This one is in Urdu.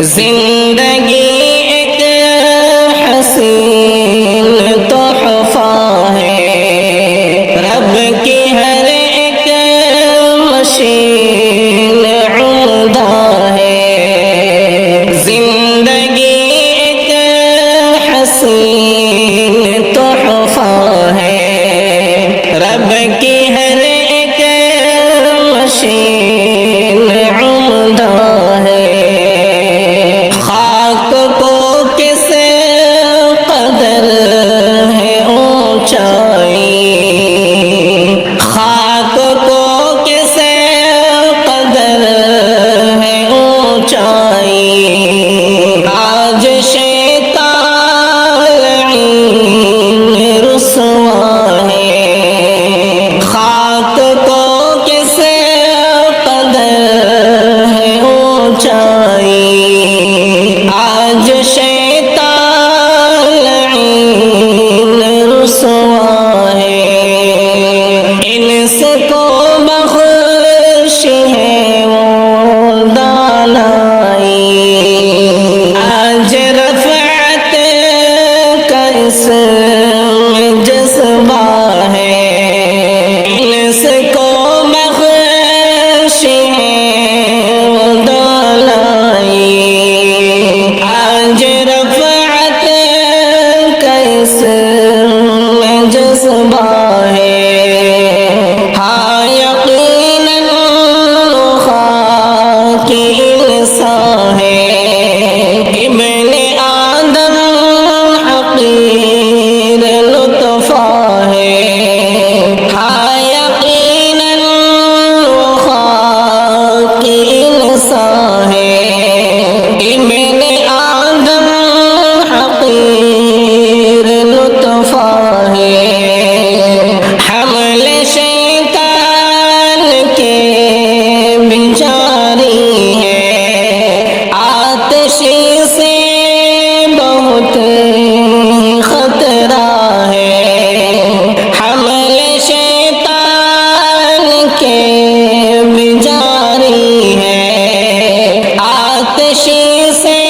زندگی ایک حسین تحفہ ہے، رب کی ہر ایک مشین عمدہ ہے۔ زندگی ایک حسین تحفہ ہے، رب کی ہر ایک مشین عمدہ ہے۔ خاک کو کس قدر ہے اونچائی، خاک کو کس قدر ہے اونچائی، آج شیطان لعین رسوا ہے۔ خاک کو کس قدر ہے اونچائی، آج شیطان لعین رسوا ہے۔ انس کو بخش ہے وہ دانائی، آج رفعت کا اس میں جذبہ ہے۔ انس کو بخش ہے وہ دانائی، آج رفعت کا اس میں جذبہ ہے۔ ہاں یقیناً خاک انسان ہے، ابن آدم حقیر لطفہ ہے۔ ہاں یقیناً خاک انسان ہے، ابن آدم حقیر لطفہ ہے۔ حمل شیطان کے بیچاری ہے، آتشی سے بہت خطرہ ہے۔ حمل شیطان کے بیچاری ہے، آتشی سے